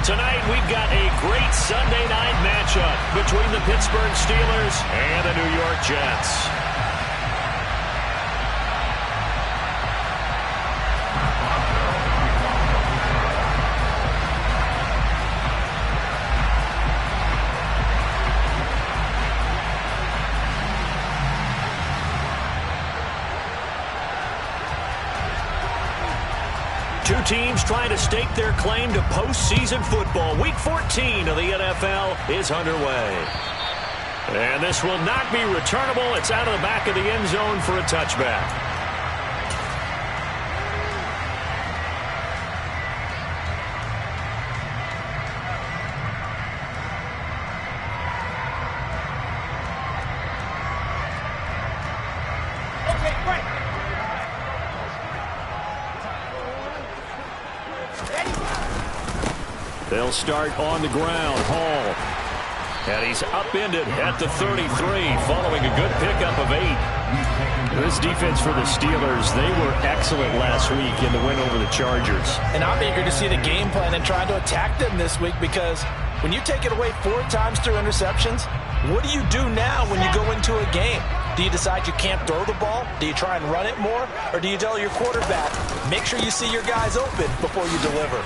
Tonight, we've got a great Sunday night matchup between the Pittsburgh Steelers and the New York Jets. Two teams trying to stake their claim to postseason football. Week 14 of the NFL is underway. And this will not be returnable. It's out of the back of the end zone for a touchback. They'll start on the ground. Hall. And he's upended at the 33 following a good pickup of 8. This defense for the Steelers, they were excellent last week in the win over the Chargers. And I'm eager to see the game plan and try to attack them this week, because when you take it away 4 times through interceptions, what do you do now when you go into a game? Do you decide you can't throw the ball? Do you try and run it more? Or do you tell your quarterback, make sure you see your guys open before you deliver?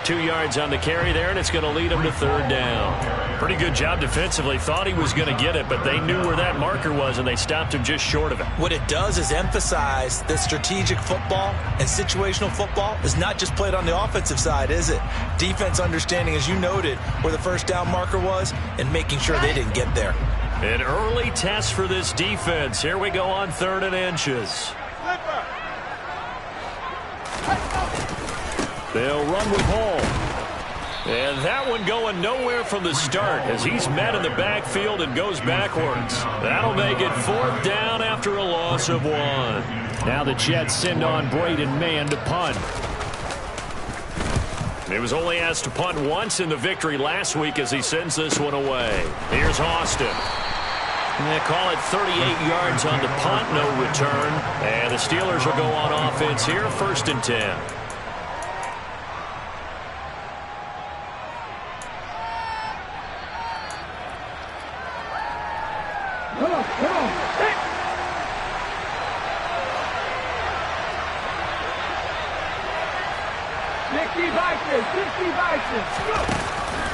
2 yards on the carry there, and it's going to lead him to 3rd down. Pretty good job defensively. Thought he was going to get it, but they knew where that marker was, and they stopped him just short of it. What it does is emphasize that strategic football and situational football is not just played on the offensive side, is it? Defense understanding, as you noted, where the 1st down marker was and making sure they didn't get there. An early test for this defense. Here we go on 3rd and inches. They'll run with Hall. And that one going nowhere from the start as he's met in the backfield and goes backwards. That'll make it 4th down after a loss of 1. Now the Jets send on Braden Mann to punt. He was only asked to punt once in the victory last week as he sends this one away. Here's Austin. And they call it 38 yards on the punt, no return. And the Steelers will go on offense here, 1st and 10.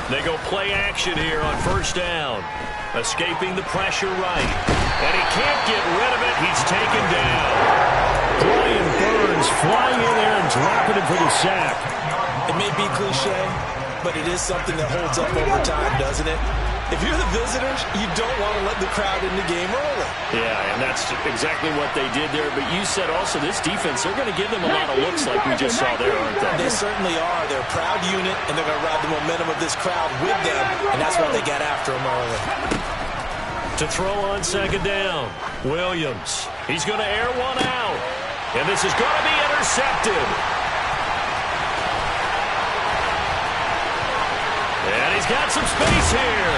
They go play action here on 1st down. Escaping the pressure right. And he can't get rid of it. He's taken down. Brian Burns flying in there and dropping him for the sack. It may be cliche, but it is something that holds up over time, doesn't it? If you're the visitors, you don't want to let the crowd in the game early. Yeah, and that's exactly what they did there. But you said also this defense, they're going to give them a lot of looks like we just saw there, aren't they? They certainly are. They're a proud unit, and they're going to ride the momentum of this crowd with them, and that's why they got after them early. To throw on 2nd down, Williams. He's going to air one out, and this is going to be intercepted. And he's got some space here.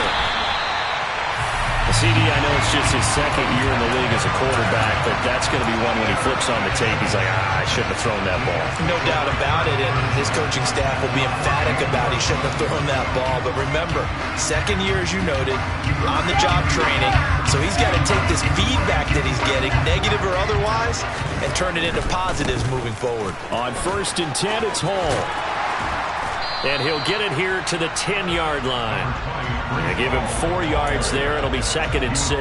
CD, I know it's just his 2nd year in the league as a quarterback, but that's going to be one when he flips on the tape. He's like, I shouldn't have thrown that ball. No doubt about it, and his coaching staff will be emphatic about he shouldn't have thrown that ball. But remember, 2nd year, as you noted, on-the-job training. So he's got to take this feedback that he's getting, negative or otherwise, and turn it into positives moving forward. On 1st and 10, it's Hall. And he'll get it here to the 10-yard line. They give him 4 yards there. It'll be 2nd and 6.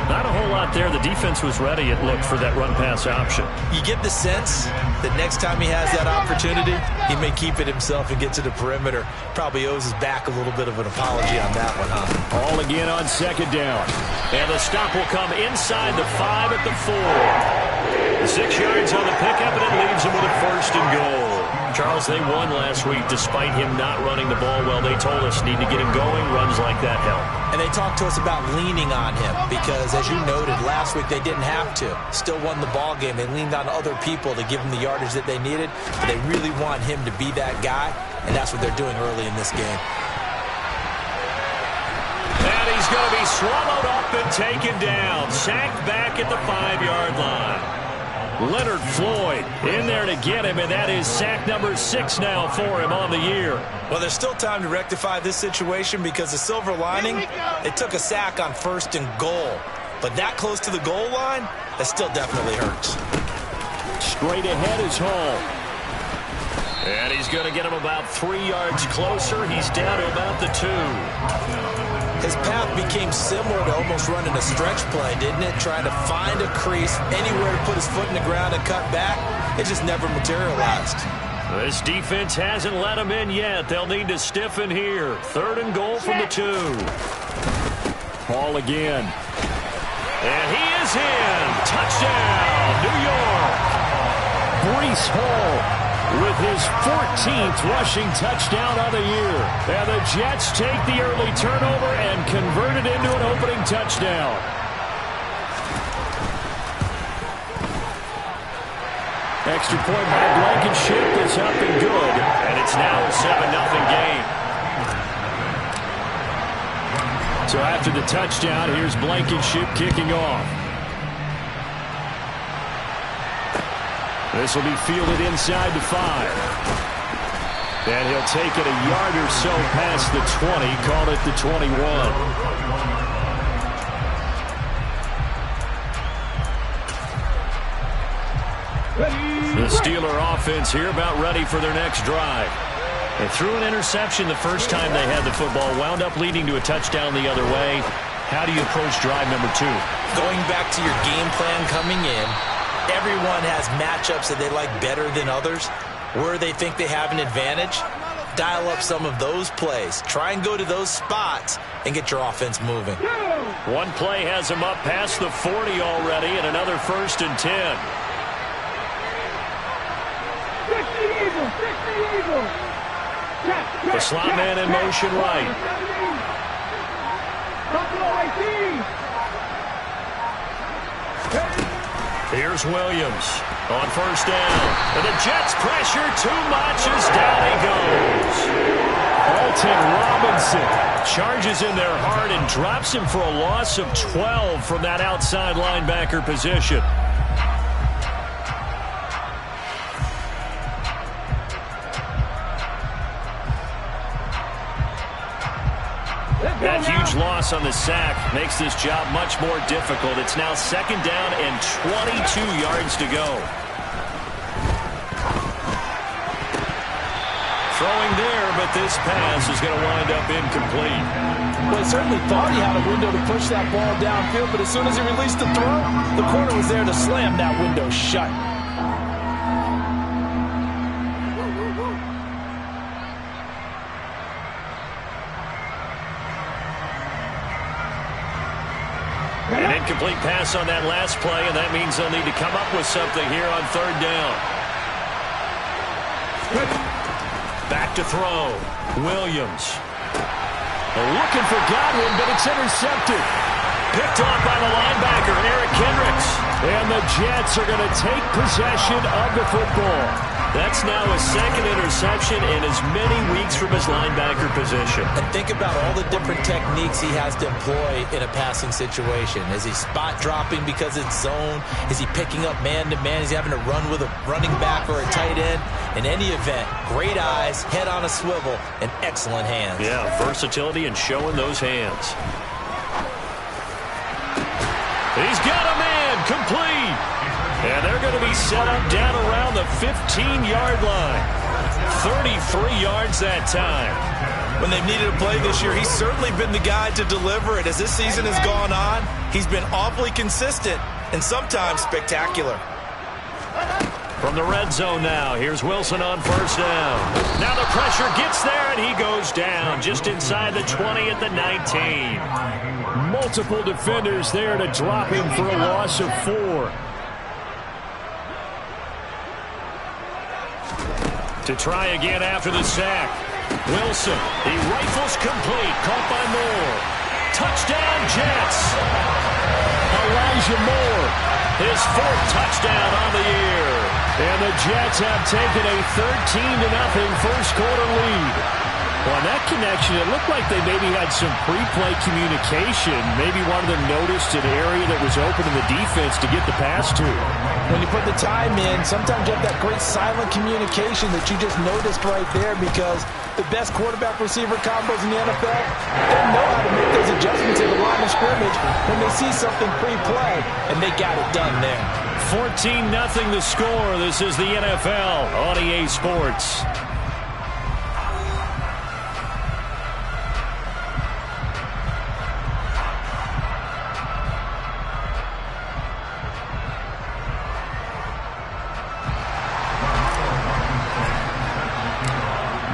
Not a whole lot there. The defense was ready, it looked, for that run-pass option. You get the sense that next time he has that opportunity, he may keep it himself and get to the perimeter. Probably owes his back a little bit of an apology on that one, huh? All again on 2nd down. And the stop will come inside the 5 at the 4. 6 yards on the pickup, and it leaves him with a 1st and goal. Charles, they won last week despite him not running the ball well. They told us need to get him going. Runs like that help. And they talked to us about leaning on him because, as you noted, last week they didn't have to. Still won the ball game. They leaned on other people to give them the yardage that they needed. But they really want him to be that guy, and that's what they're doing early in this game. And he's going to be swallowed up and taken down. Sacked back at the 5-yard line. Leonard Floyd in there to get him, and that is sack number 6 now for him on the year. Well, there's still time to rectify this situation because the silver lining, they took a sack on 1st and goal. But that close to the goal line, that still definitely hurts. Straight ahead is Hall. And he's going to get him about 3 yards closer. He's down to about the 2. His path became similar to almost running a stretch play, didn't it? Trying to find a crease, anywhere to put his foot in the ground and cut back. It just never materialized. This defense hasn't let him in yet. They'll need to stiffen here. 3rd and goal from the 2. Hall again. And he is in. Touchdown, New York. Breece Hall with his 14th rushing touchdown on the year. And the Jets take the early turnover and convert it into an opening touchdown. Extra point by Blankenship is up and good. And it's now a 7-0 game. So after the touchdown, here's Blankenship kicking off. This will be fielded inside the 5. And he'll take it a yard or so past the 20, call it the 21. The Steeler offense here about ready for their next drive. They threw an interception the first time they had the football, wound up leading to a touchdown the other way. How do you approach drive number 2? Going back to your game plan coming in, everyone has matchups that they like better than others. Where they think they have an advantage, dial up some of those plays. Try and go to those spots and get your offense moving. One play has him up past the 40 already, and another 1st and 10. The slot man in motion right. Here's Williams on 1st down. And the Jets pressure too much as down he goes. Alton Robinson charges in there hard and drops him for a loss of 12 from that outside linebacker position. That huge loss on the sack makes this job much more difficult. It's now 2nd down and 22 yards to go. Throwing there, but this pass is going to wind up incomplete. Well, he certainly thought he had a window to push that ball downfield, but as soon as he released the throw, the corner was there to slam that window shut. An incomplete pass on that last play, and that means they'll need to come up with something here on 3rd down. Back to throw. Williams. They're looking for Godwin, but it's intercepted. Picked off by the linebacker, Eric Kendricks. And the Jets are going to take possession of the football. That's now a 2nd interception in as many weeks from his linebacker position. And think about all the different techniques he has to employ in a passing situation. Is he spot dropping because it's zone? Is he picking up man-to-man? Is he having to run with a running back or a tight end? In any event, great eyes, head on a swivel, and excellent hands. Yeah, versatility and showing those hands. He's got a man, complete. And they're going to be set up down around the 15-yard line. 33 yards that time. When they've needed a play this year, he's certainly been the guy to deliver it. As this season has gone on, he's been awfully consistent and sometimes spectacular. From the red zone now, here's Wilson on 1st down. Now the pressure gets there, and he goes down just inside the 20 at the 19. Multiple defenders there to drop him for a loss of 4. To try again after the sack. Wilson, he rifles complete, caught by Moore. Touchdown, Jets. Elijah Moore, his 4th touchdown on the year. And the Jets have taken a 13-0 first quarter lead. Well, on that connection, it looked like they maybe had some pre-play communication. Maybe one of them noticed an area that was open in the defense to get the pass to. When you put the time in, sometimes you have that great silent communication that you just noticed right there, because the best quarterback-receiver combos in the NFL, they know how to make those adjustments at the line of scrimmage when they see something pre-play, and they got it done there. 14-0 the score. This is the NFL on EA Sports.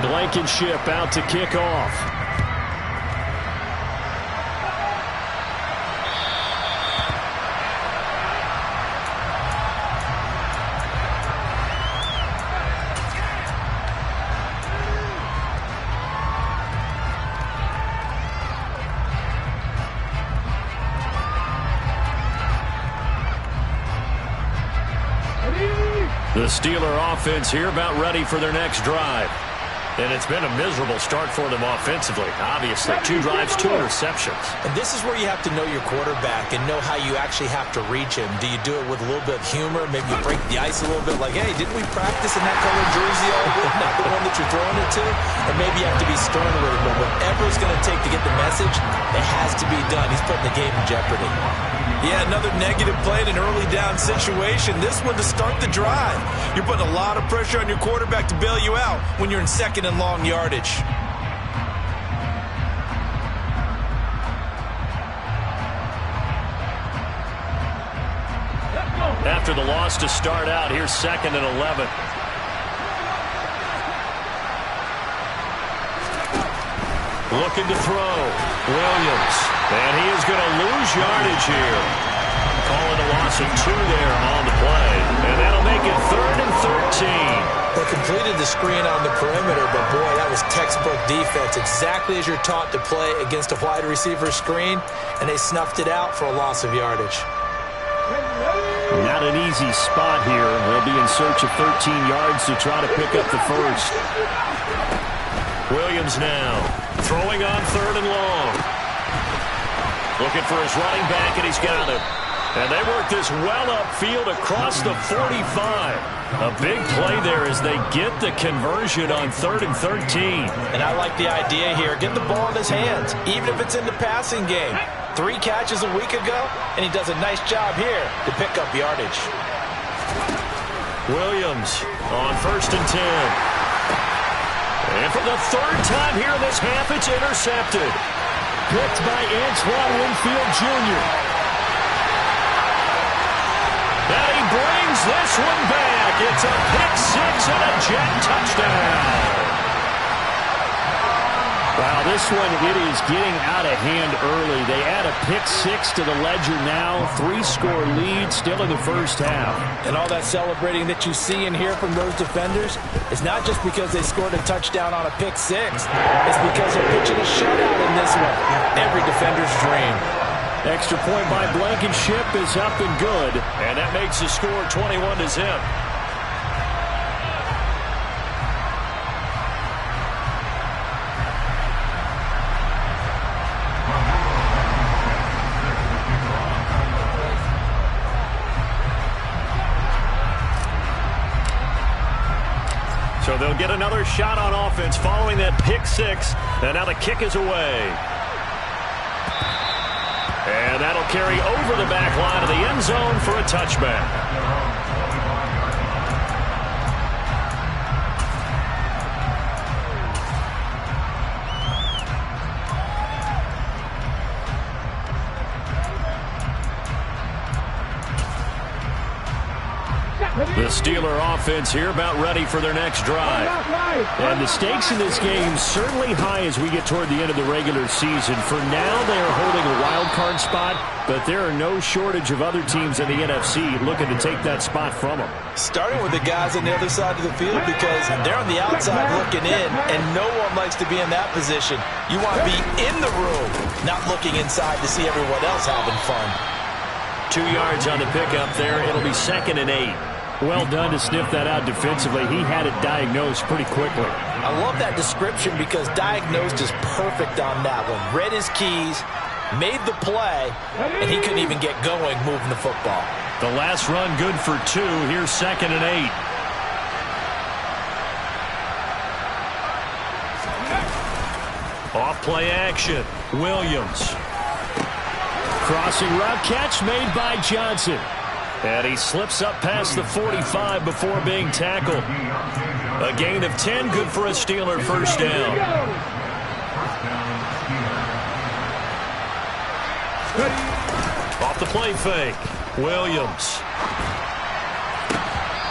Blankenship out to kick off. The Steeler offense here about ready for their next drive. And it's been a miserable start for them offensively. Obviously, 2 drives, 2 interceptions. And this is where you have to know your quarterback and know how you actually have to reach him. Do you do it with a little bit of humor? Maybe you break the ice a little bit, like, hey, didn't we practice in that colored jersey all week? Not the one that you're throwing it to? Or maybe you have to be stern with him. But whatever it's going to take to get the message, it has to be done. He's putting the game in jeopardy. Yeah, another negative play in an early down situation. This one to start the drive. You're putting a lot of pressure on your quarterback to bail you out when you're in second and long yardage. After the loss to start out, here's 2nd and 11. Looking to throw. Williams. And he is going to lose yardage here. Calling a loss of 2 there on the play. And that'll make it 3rd and 13. They completed the screen on the perimeter, but boy, that was textbook defense. Exactly as you're taught to play against a wide receiver screen, and they snuffed it out for a loss of yardage. Not an easy spot here. They'll be in search of 13 yards to try to pick up the first. Williams now throwing on 3rd and long. Looking for his running back, and he's got him. And they work this well upfield across the 45. A big play there as they get the conversion on 3rd and 13. And I like the idea here. Get the ball in his hands, even if it's in the passing game. 3 catches a week ago, and he does a nice job here to pick up yardage. Williams on 1st and 10. And for the 3rd time here in this half, it's intercepted. Picked by Antoine Winfield Jr. And he brings this one back. It's a pick-6 and a Jet touchdown. Wow, this one, it is getting out of hand early. They add a pick-6 to the ledger now. 3-score lead, still in the first half. And all that celebrating that you see and hear from those defenders is not just because they scored a touchdown on a pick-6. It's because they're pitching a shutout in this one. Every defender's dream. Extra point by Blankenship is up and good. And that makes the score 21-0. So they'll get another shot on offense following that pick-6. And now the kick is away. And that'll carry over the back line of the end zone for a touchback. The Steeler offense here about ready for their next drive. And the stakes in this game certainly high as we get toward the end of the regular season. For now, they are holding a wild card spot, but there are no shortage of other teams in the NFC looking to take that spot from them. Starting with the guys on the other side of the field, because they're on the outside looking in, and no one likes to be in that position. You want to be in the room, not looking inside to see everyone else having fun. 2 yards on the pickup there. It'll be 2nd and 8. Well done to sniff that out defensively. He had it diagnosed pretty quickly. I love that description because diagnosed is perfect on that one. Read his keys, made the play, and he couldn't even get going moving the football. The last run good for 2. Here's 2nd and 8. Off play action. Williams. Crossing route catch made by Johnson. And he slips up past the 45 before being tackled. A gain of 10, good for a Steeler first down. Off the play fake. Williams.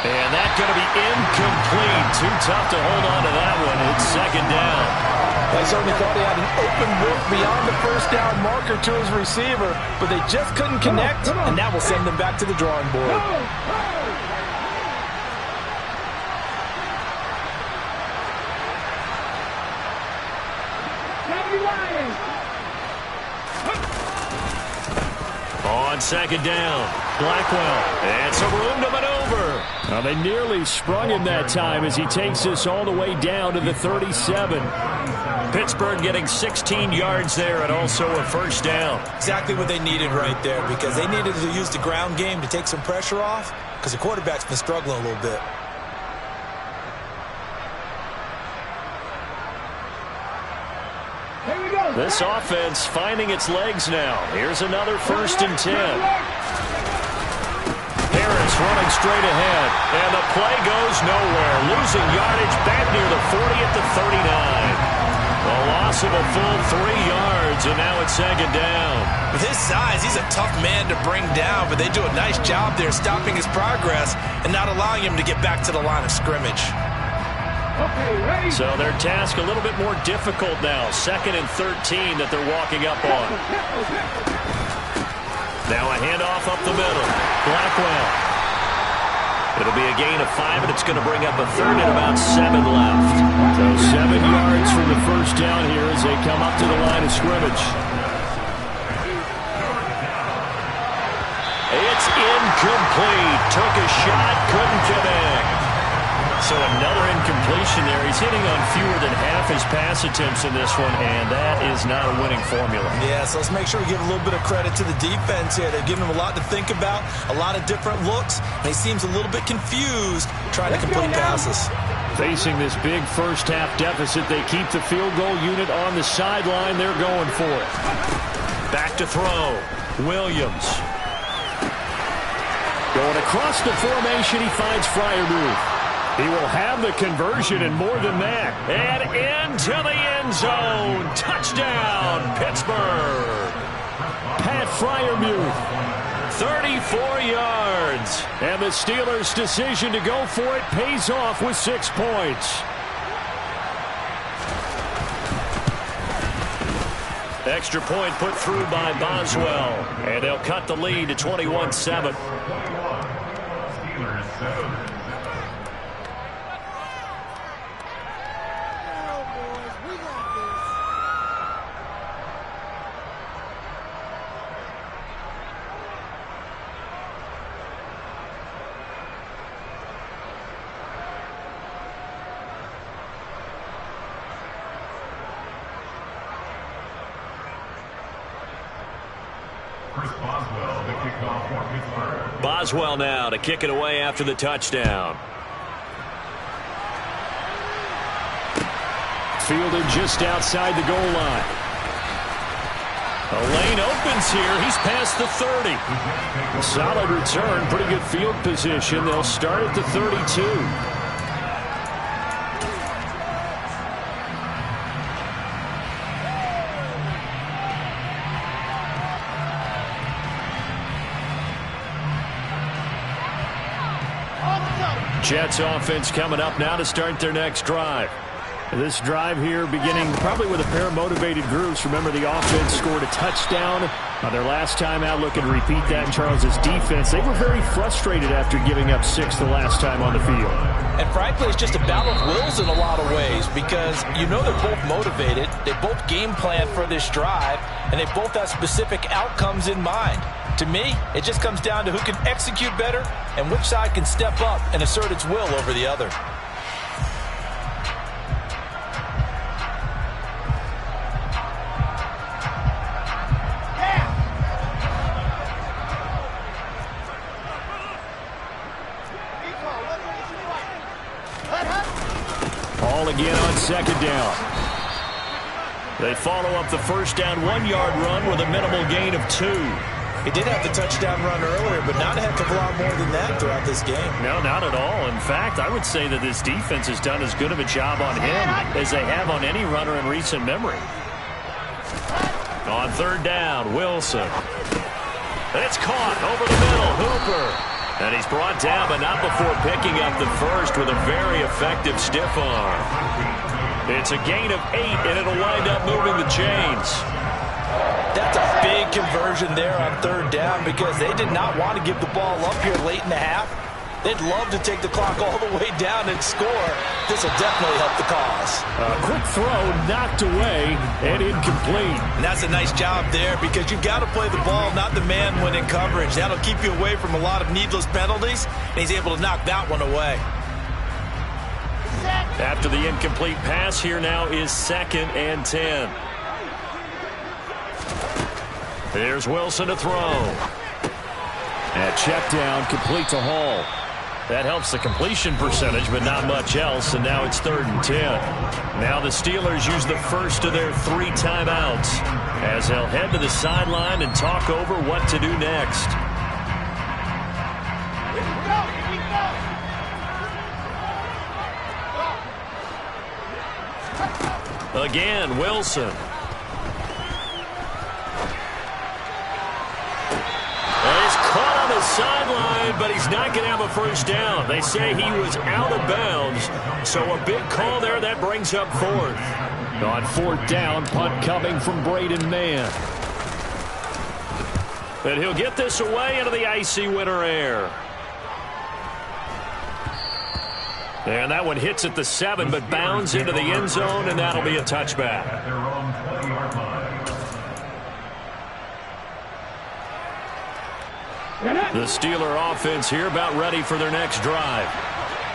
And that's going to be incomplete. Too tough to hold on to that one. It's 2nd down. They certainly thought he had an open look beyond the first down marker to his receiver, but they just couldn't connect, and that will send them back to the drawing board. On 2nd down, Blackwell. And some room to maneuver. Now they nearly sprung him that time as he takes this all the way down to the 37. Pittsburgh getting 16 yards there and also a first down. Exactly what they needed right there because they needed to use the ground game to take some pressure off because the quarterback's been struggling a little bit. This offense finding its legs now. Here's another 1st and 10. Harris running straight ahead. And the play goes nowhere. Losing yardage back near the 40 at the 39. A loss of a full 3 yards, and now it's 2nd down. With his size, he's a tough man to bring down, but they do a nice job there stopping his progress and not allowing him to get back to the line of scrimmage. So their task a little bit more difficult now. 2nd and 13 that they're walking up on. Now a handoff up the middle. Blackwell. It'll be a gain of 5, and it's going to bring up a 3rd and about 7 left. So 7 yards from the first down here as they come up to the line of scrimmage. It's incomplete. Took a shot, couldn't connect. So another incompletion there. He's hitting on fewer than half his pass attempts in this one, and that is not a winning formula. Yeah, so let's make sure we give a little bit of credit to the defense here. They've given him a lot to think about, a lot of different looks, and he seems a little bit confused trying to complete passes. Facing this big first-half deficit, they keep the field goal unit on the sideline. They're going for it. Back to throw. Williams. Going across the formation, he finds Freiermuth. He will have the conversion and more than that. And into the end zone. Touchdown, Pittsburgh. Pat Freiermuth, 34 yards. And the Steelers' decision to go for it pays off with 6 points. Extra point put through by Boswell. And they'll cut the lead to 21-7. Boswell now to kick it away after the touchdown. Fielded just outside the goal line. A lane opens here. He's past the 30. A solid return. Pretty good field position. They'll start at the 32. Jets offense coming up now to start their next drive. This drive here beginning probably with a pair of motivated groups. Remember, the offense scored a touchdown their last time out. Looking to repeat that. Charles's defense, they were very frustrated after giving up 6 the last time on the field. And frankly, it's just a battle of wills in a lot of ways because you know they're both motivated. They both game plan for this drive, and they both have specific outcomes in mind. To me, it just comes down to who can execute better and which side can step up and assert its will over the other. Ball again on second down. They follow up the first down 1-yard run with a minimal gain of 2. He did have the touchdown run earlier, but not a heck of a lot more than that throughout this game. No, not at all. In fact, I would say that this defense has done as good of a job on him as they have on any runner in recent memory. On third down, Wilson. It's caught over the middle. Hooper. And he's brought down, but not before picking up the first with a very effective stiff arm. It's a gain of 8, and it'll wind up moving the chains. That's a big conversion there on third down because they did not want to give the ball up here late in the half. They'd love to take the clock all the way down and score. This will definitely help the cause. A quick throw knocked away and incomplete. And that's a nice job there because you've got to play the ball, not the man when in coverage. That'll keep you away from a lot of needless penalties, and he's able to knock that one away. After the incomplete pass, here now is 2nd and 10. There's Wilson to throw. And check down, complete to Hall. That helps the completion percentage, but not much else, and now it's 3rd and 10. Now the Steelers use the first of their 3 timeouts as they'll head to the sideline and talk over what to do next. Again, Wilson. He's caught on the sideline, but he's not going to have a first down. They say he was out of bounds, so a big call there that brings up 4th. On 4th down, punt coming from Braden Mann. And he'll get this away into the icy winter air. And that one hits at the 7, but bounds into the end zone, and that'll be a touchback. The Steeler offense here about ready for their next drive.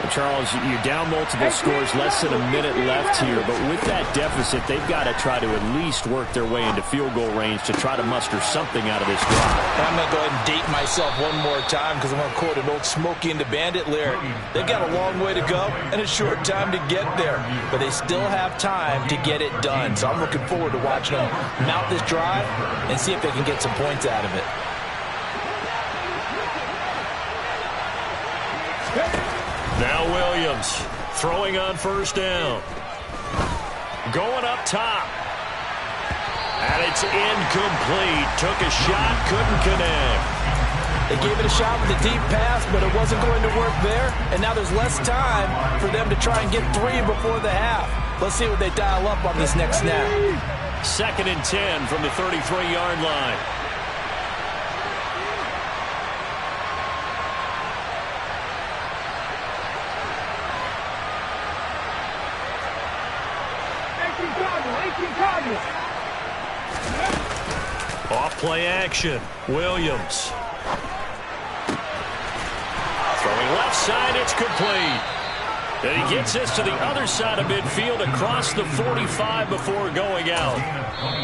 Well, Charles, you're down multiple scores, less than a minute left here, but with that deficit, they've got to try to at least work their way into field goal range to try to muster something out of this drive. I'm going to go ahead and date myself one more time because I'm going to quote an old Smokey and the Bandit lyric. They've got a long way to go and a short time to get there, but they still have time to get it done. So I'm looking forward to watching them mount this drive and see if they can get some points out of it. Now Williams throwing on first down. Going up top. And it's incomplete. Took a shot, couldn't connect. They gave it a shot with a deep pass, but it wasn't going to work there. And now there's less time for them to try and get 3 before the half. Let's see what they dial up on this next snap. 2nd and 10 from the 33-yard line. Off play action. Williams. Throwing left side, it's complete. And he gets this to the other side of midfield across the 45 before going out.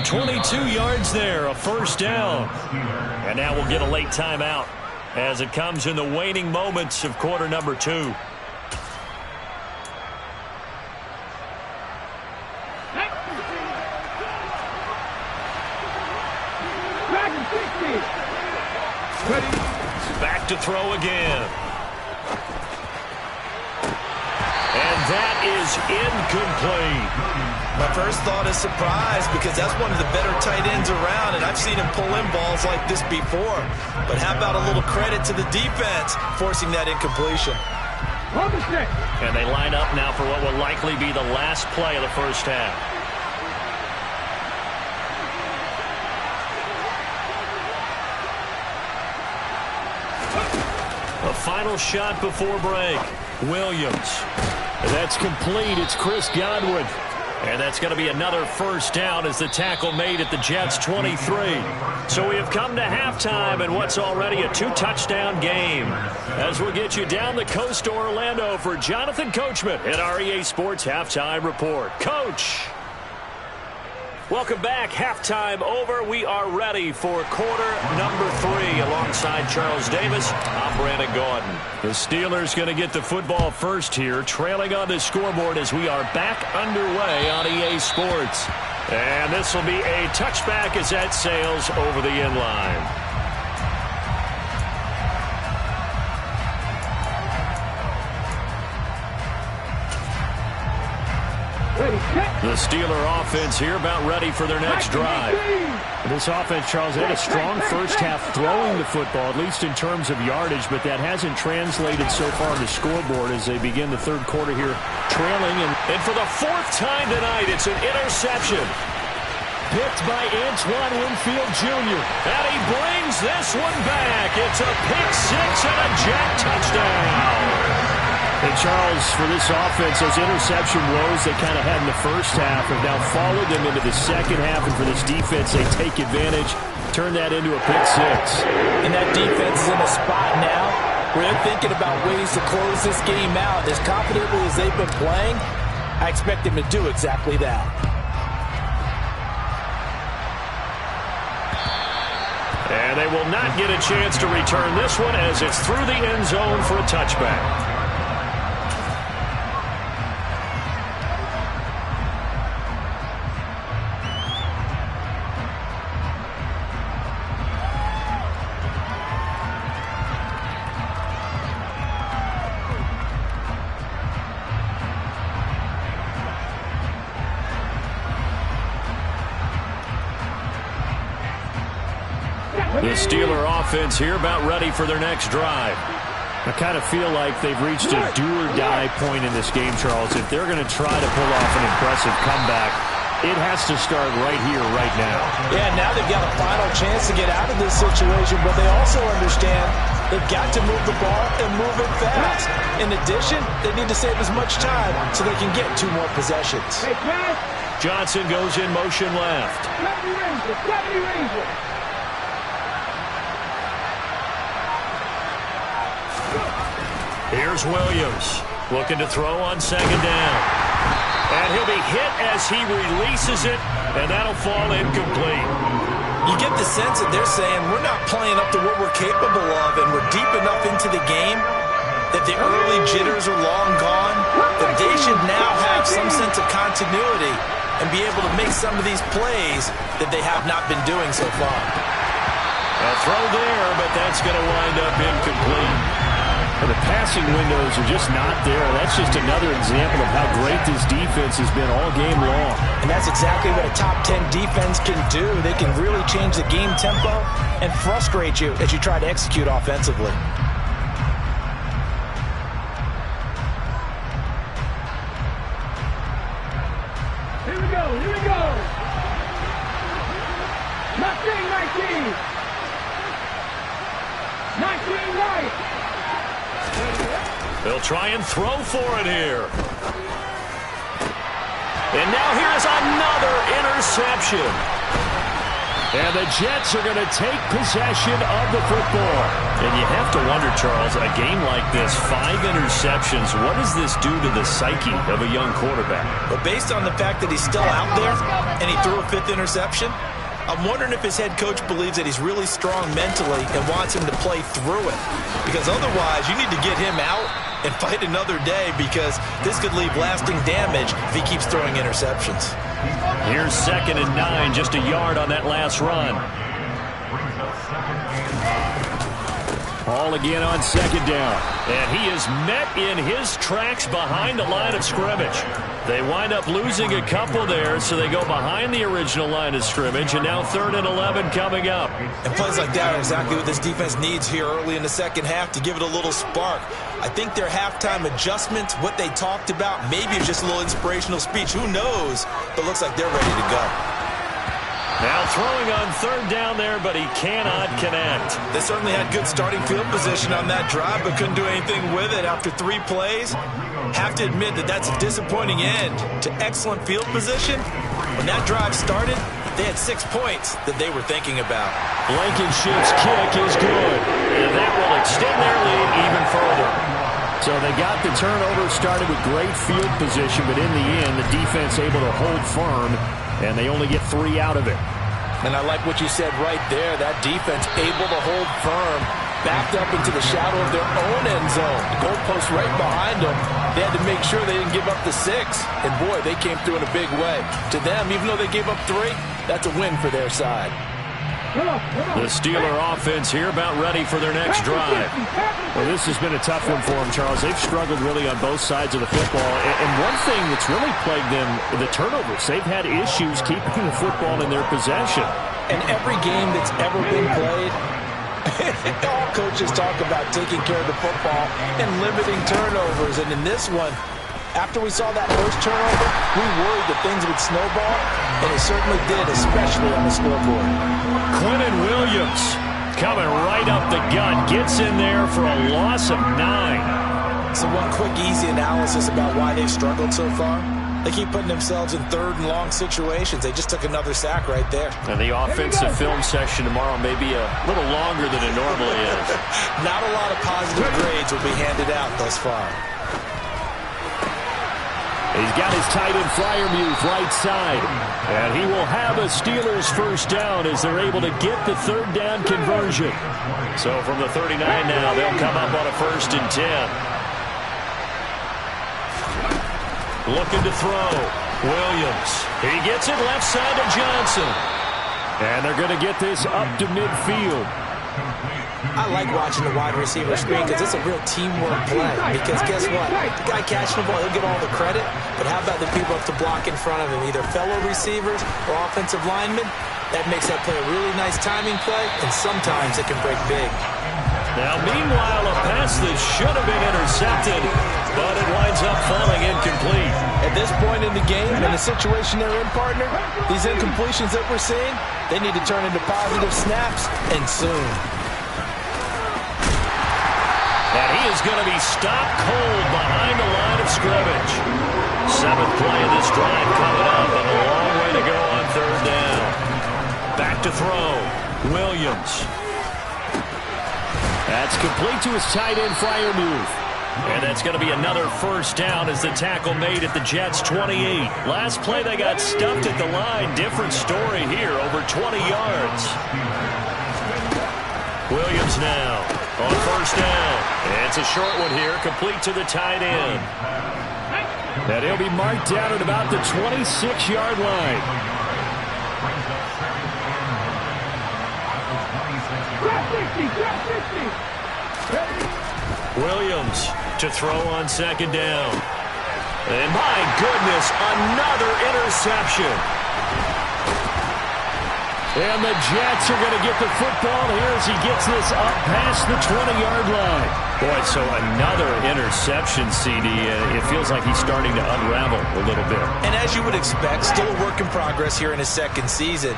22 yards there, a first down. And now we'll get a late timeout as it comes in the waning moments of quarter number 2. Back to throw again. And that is incomplete. My first thought is surprise because that's one of the better tight ends around, and I've seen him pull in balls like this before. But how about a little credit to the defense forcing that incompletion? And they line up now for what will likely be the last play of the first half. A final shot before break. Williams. That's complete. It's Chris Godwin. And that's going to be another first down as the tackle made at the Jets' 23. So we have come to halftime in what's already a 2-touchdown game. As we'll get you down the coast to Orlando for Jonathan Coachman at our EA Sports Halftime Report. Coach! Welcome back. Halftime over. We are ready for quarter number 3 alongside Charles Davis. I'm Brandon Gaudin. The Steelers going to get the football first here, trailing on the scoreboard as we are back underway on EA Sports. And this will be a touchback as that sails over the end line. The Steeler offense here about ready for their next drive. This offense, Charles, had a strong first half throwing the football, at least in terms of yardage, but that hasn't translated so far on the scoreboard as they begin the third quarter here trailing. And for the 4th time tonight, it's an interception. Picked by Antoine Winfield Jr. And he brings this one back. It's a pick 6 and a Jet touchdown. And Charles, for this offense, those interception woes they kind of had in the first half have now followed them into the second half. And for this defense, they take advantage, turn that into a pick 6. And that defense is in a spot now where they're thinking about ways to close this game out. As confidently as they've been playing, I expect them to do exactly that. And they will not get a chance to return this one as it's through the end zone for a touchback. The Steeler offense here about ready for their next drive. I kind of feel like they've reached a do-or-die point in this game, Charles. If they're going to try to pull off an impressive comeback, it has to start right here, right now. Yeah, now they've got a final chance to get out of this situation, but they also understand they've got to move the ball and move it fast. In addition, they need to save as much time so they can get 2 more possessions. Johnson goes in motion left. Here's Williams looking to throw on second down. And he'll be hit as he releases it, and that'll fall incomplete. You get the sense that they're saying we're not playing up to what we're capable of, and we're deep enough into the game that the early jitters are long gone, that they should now have some sense of continuity and be able to make some of these plays that they have not been doing so far. A throw there, but that's going to wind up incomplete. The passing windows are just not there. That's just another example of how great this defense has been all game long. And that's exactly what a top 10 defense can do. They can really change the game tempo and frustrate you as you try to execute offensively. Here we go, here we go. 19, 19 right. They'll try and throw for it here. And now here's another interception. And the Jets are going to take possession of the football. And you have to wonder, Charles, a game like this, 5 interceptions, what does this do to the psyche of a young quarterback? But based on the fact that he's still out there and he threw a 5th interception, I'm wondering if his head coach believes that he's really strong mentally and wants him to play through it. Because otherwise, you need to get him out and fight another day, because this could leave lasting damage if he keeps throwing interceptions. Here's 2nd and 9, just a yard on that last run. Ball again on second down. And he is met in his tracks behind the line of scrimmage. They wind up losing a couple there, so they go behind the original line of scrimmage, and now 3rd and 11 coming up. And plays like that are exactly what this defense needs here early in the second half to give it a little spark. I think their halftime adjustments, what they talked about, maybe it's just a little inspirational speech. Who knows? But looks like they're ready to go. Now throwing on 3rd down there, but he cannot connect. They certainly had good starting field position on that drive, but couldn't do anything with it after 3 plays. Have to admit that that's a disappointing end to excellent field position. When that drive started, they had 6 points that they were thinking about. Blankenship's kick is good, and that will extend their lead even further. So they got the turnover started with great field position, but in the end, the defense able to hold firm, and they only get 3 out of it. And I like what you said right there. That defense able to hold firm, backed up into the shadow of their own end zone. The goalpost right behind them. They had to make sure they didn't give up the 6. And, boy, they came through in a big way. To them, even though they gave up 3, that's a win for their side. The Steeler offense here about ready for their next drive. Well, this has been a tough one for them, Charles. They've struggled really on both sides of the football. And one thing that's really plagued them, the turnovers. They've had issues keeping the football in their possession. And every game that's ever been played, all coaches talk about taking care of the football and limiting turnovers. And in this one, after we saw that first turnover, we worried that things would snowball, and it certainly did, especially on the scoreboard. Quinnen Williams coming right up the gut, gets in there for a loss of 9. So one quick, easy analysis about why they've struggled so far. They keep putting themselves in 3rd and long situations. They just took another sack right there. And the offensive film session tomorrow may be a little longer than it normally is. Not a lot of positive grades will be handed out thus far. He's got his tight end Freiermuth right side. And he will have a Steelers first down as they're able to get the 3rd down conversion. So from the 39 now, they'll come up on a 1st and 10. Looking to throw. Williams. He gets it left side to Johnson. And they're going to get this up to midfield. I like watching the wide receiver screen because it's a real teamwork play. Because guess what? The guy catching the ball, he'll get all the credit. But how about the people up to block in front of him, either fellow receivers or offensive linemen? That makes that play a really nice timing play, and sometimes it can break big. Now, meanwhile, a pass that should have been intercepted, but it winds up falling incomplete. At this point in the game, in the situation they're in, partner, these incompletions that we're seeing, they need to turn into positive snaps, and soon. And he is going to be stopped cold behind the line of scrimmage. 7th play of this drive coming up, and a long way to go on 3rd down. Back to throw. Williams. That's complete to his tight end, Freiermuth. And that's going to be another first down as the tackle made at the Jets' 28. Last play, they got stuffed at the line. Different story here, over 20 yards. Williams now on first down. And it's a short one here, complete to the tight end. And he'll be marked down at about the 26-yard line. Williams to throw on 2nd down. And my goodness, another interception. And the Jets are going to get the football here as he gets this up past the 20-yard line. Boy, so another interception, CD. It feels like he's starting to unravel a little bit. And as you would expect, still a work in progress here in his 2nd season.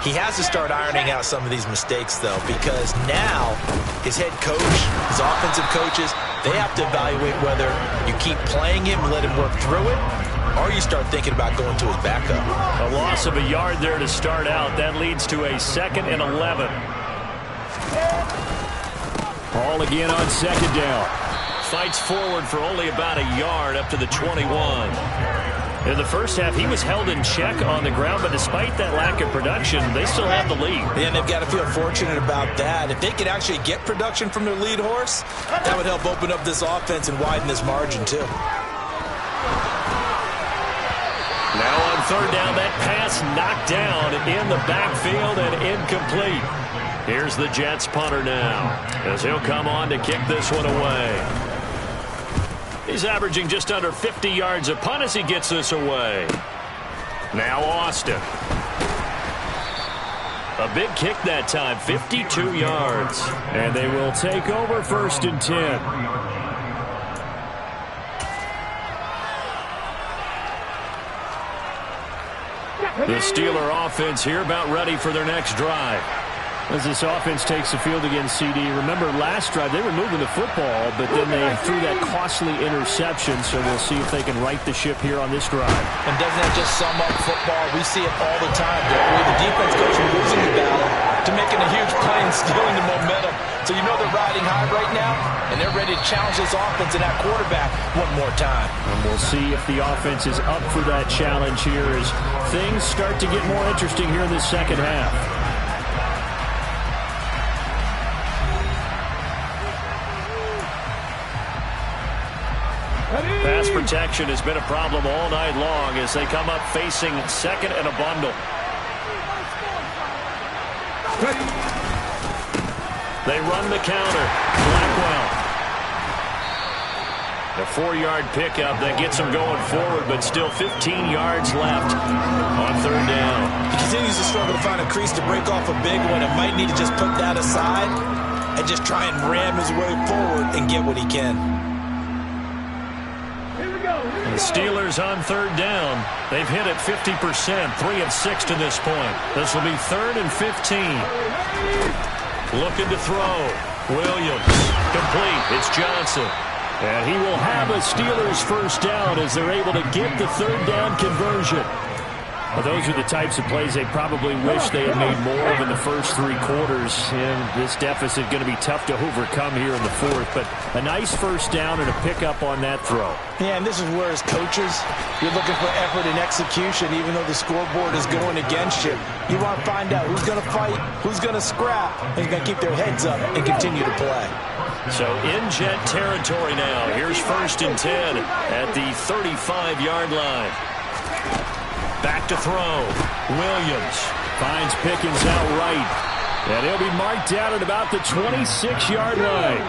He has to start ironing out some of these mistakes, though, because now his head coach, his offensive coaches, they have to evaluate whether you keep playing him and let him work through it, or you start thinking about going to his backup. A loss of a yard there to start out. That leads to a 2nd and 11. Ball again on 2nd down. Fights forward for only about a yard up to the 21. In the first half, he was held in check on the ground, but despite that lack of production, they still have the lead. And they've got to feel fortunate about that. If they could actually get production from their lead horse, that would help open up this offense and widen this margin, too. Now on 3rd down, that pass It's knocked down in the backfield and incomplete. Here's the Jets punter now, as he'll come on to kick this one away. He's averaging just under 50 yards a punt as he gets this away. Now Austin. A big kick that time, 52 yards. And they will take over 1st and 10. The Steeler offense here about ready for their next drive. As this offense takes the field against CD, remember last drive they were moving the football, but then they threw that costly interception, so we'll see if they can right the ship here on this drive. And doesn't that just sum up football? We see it all the time, don't we? The defense goes from losing the battle to making a huge play and stealing the momentum. So you know they're riding high right now, and they're ready to challenge this offense and that quarterback one more time. And we'll see if the offense is up for that challenge here as things start to get more interesting here in the second half. Pass protection has been a problem all night long as they come up facing second and a bundle. They run the counter. Blackwell. A 4-yard pickup that gets them going forward, but still 15 yards left on 3rd down. He continues to struggle to find a crease to break off a big one and might need to just put that aside and just try and ram his way forward and get what he can. The Steelers on 3rd down. They've hit it 50%, 3 of 6 to this point. This will be 3rd and 15. Looking to throw. Williams. Complete. It's Johnson. And he will have a Steelers 1st down as they're able to get the 3rd down conversion. Well, those are the types of plays they probably wish they had made more of in the first 3 quarters. And this deficit going to be tough to overcome here in the 4th. But a nice 1st down and a pickup on that throw. Yeah, and this is where as coaches, you're looking for effort and execution even though the scoreboard is going against you. You want to find out who's going to fight, who's going to scrap, and who's going to keep their heads up and continue to play. So in Jet territory now. Here's 1st and 10 at the 35-yard line. Back to throw. Williams finds Pickens out right. And he'll be marked down at about the 26-yard line.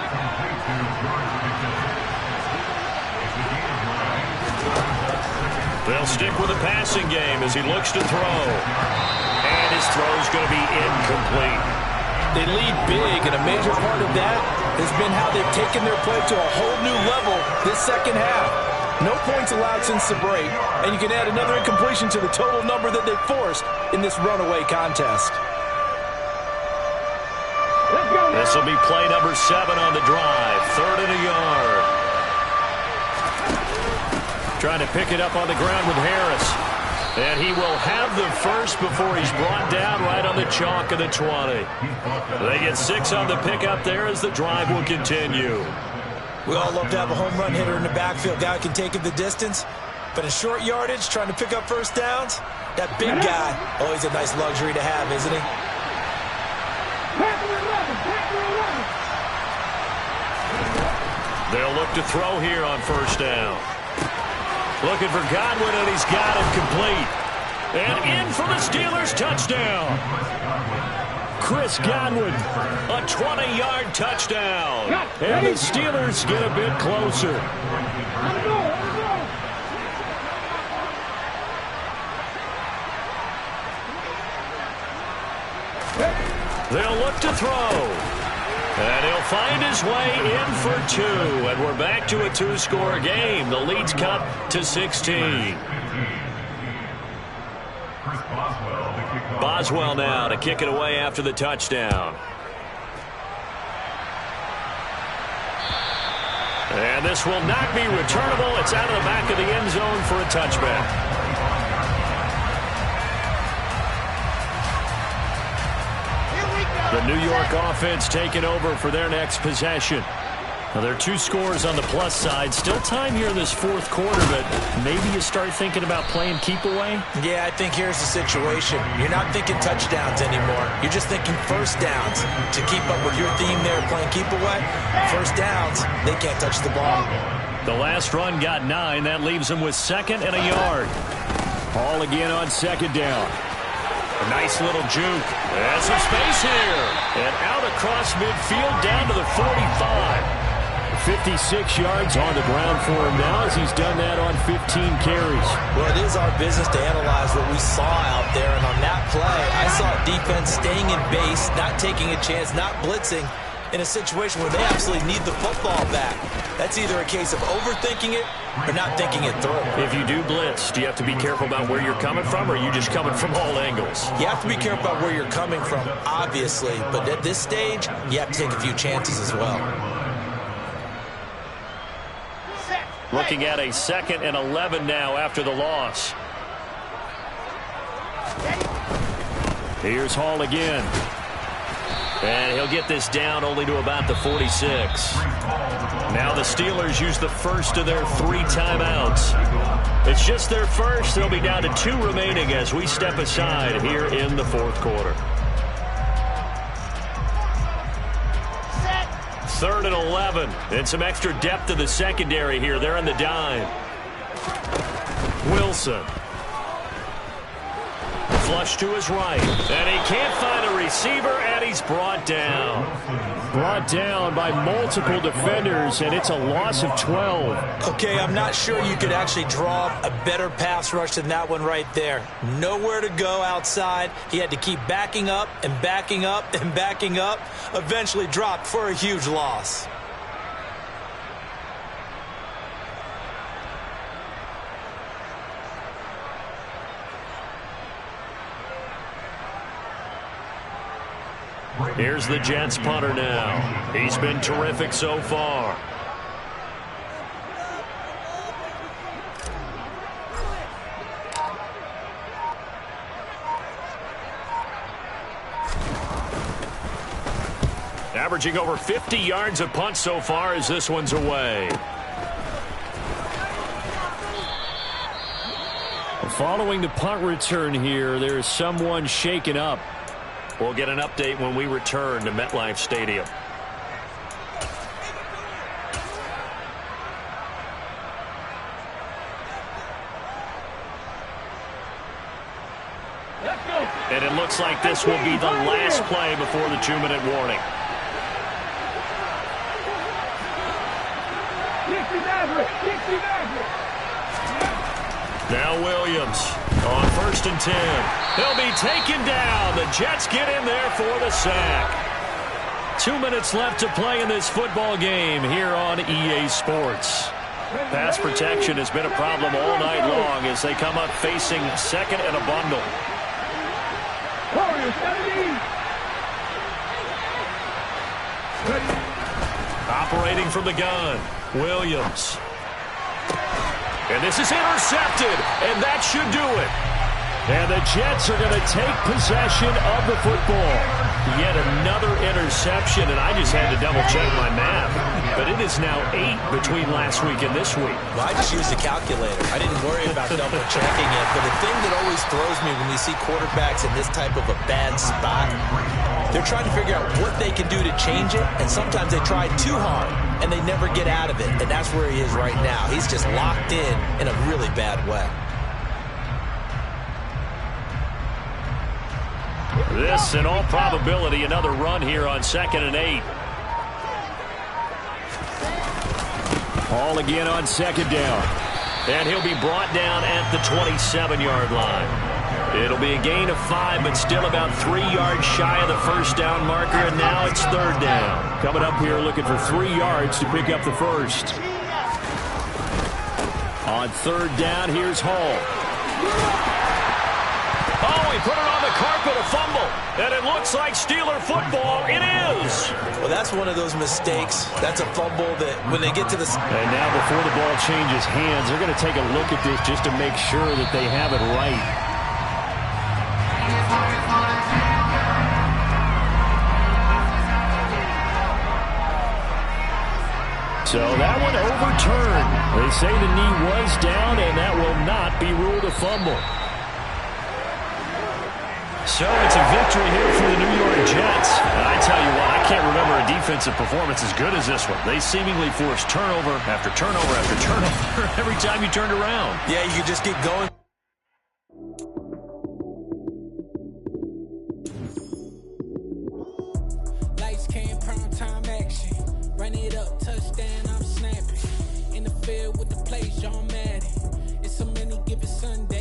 They'll stick with the passing game as he looks to throw. And his throw's going to be incomplete. They lead big, and a major part of that has been how they've taken their play to a whole new level this second half. No points allowed since the break, and you can add another incompletion to the total number that they've forced in this runaway contest. This will be play number 7 on the drive. 3rd and a yard. Trying to pick it up on the ground with Harris. And he will have the first before he's brought down right on the chalk of the 20. They get 6 on the pickup there as the drive will continue. We all love to have a home run hitter in the backfield. Guy who can take it the distance. But in short yardage, trying to pick up 1st downs, that big guy, always a nice luxury to have, isn't he? They'll look to throw here on 1st down. Looking for Godwin, and he's got him complete. And in for the Steelers touchdown. Chris Godwin, a 20-yard touchdown. And the Steelers get a bit closer. They'll look to throw. And he'll find his way in for 2. And we're back to a 2-score game. The lead's cut to 16. Boswell now to kick it away after the touchdown. And this will not be returnable. It's out of the back of the end zone for a touchback. The New York offense taking over for their next possession. Now, there are 2 scores on the plus side. Still time here in this 4th quarter, but maybe you start thinking about playing keep away? Yeah, I think here's the situation. You're not thinking touchdowns anymore. You're just thinking 1st downs. To keep up with your theme there, playing keep away, 1st downs, they can't touch the ball. The last run got 9. That leaves them with 2nd and a yard. Ball again on second down. A nice little juke. There's some space here. And out across midfield down to the 45. 56 yards on the ground for him now as he's done that on 15 carries. Well, it is our business to analyze what we saw out there. And on that play, I saw defense staying in base, not taking a chance, not blitzing in a situation where they absolutely need the football back. That's either a case of overthinking it or not thinking it through. If you do blitz, do you have to be careful about where you're coming from, or are you just coming from all angles? You have to be careful about where you're coming from, obviously. But at this stage, you have to take a few chances as well. Looking at a 2nd and 11 now after the loss. Here's Hall again. And he'll get this down only to about the 46. Now the Steelers use the first of their 3 timeouts. It's just their first. They'll be down to 2 remaining as we step aside here in the 4th quarter. 3rd and 11. And some extra depth to the secondary here. They're in the dime. Wilson. Flush to his right. And he can't find a receiver, and he's brought down. Brought down by multiple defenders, and it's a loss of 12. Okay, I'm not sure you could actually draw a better pass rush than that one right there. Nowhere to go outside. He had to keep backing up and backing up and backing up. Eventually dropped for a huge loss. Here's the Jets punter now. He's been terrific so far. Averaging over 50 yards a punt so far as this one's away. Following the punt return here, there is someone shaken up. We'll get an update when we return to MetLife Stadium. And it looks like this will be the last play before the 2-minute warning. Now Williams on 1st and 10. He'll be taken down. The Jets get in there for the sack. 2 minutes left to play in this football game here on EA Sports. Pass protection has been a problem all night long as they come up facing 2nd and a bundle. Operating from the gun, Williams. And this is intercepted, and that should do it. And the Jets are going to take possession of the football. Yet another interception, and I just had to double-check my math. But it is now 8 between last week and this week. Well, I just used the calculator. I didn't worry about double-checking it. But the thing that always throws me when you see quarterbacks in this type of a bad spot, they're trying to figure out what they can do to change it, and sometimes they try too hard, and they never get out of it. And that's where he is right now. He's just locked in a really bad way. This, in all probability, another run here on 2nd and 8. Ball again on 2nd down. And he'll be brought down at the 27-yard line. It'll be a gain of 5, but still about 3 yards shy of the 1st down marker, and now it's 3rd down. Coming up here looking for 3 yards to pick up the 1st. On 3rd down, here's Hall. Oh, he put it on the carpet, a fumble. And it looks like Steeler football. It is. Well, that's one of those mistakes. That's a fumble that when they get to the... And now before the ball changes hands, they're going to take a look at this just to make sure that they have it right. So that one overturned. They say the knee was down, and that will not be ruled a fumble. So it's a victory here for the New York Jets. And I tell you what, I can't remember a defensive performance as good as this one. They seemingly forced turnover after turnover after turnover every time you turned around. Yeah, you could just keep going. field with the plays, John Madden. It's so many given Sunday.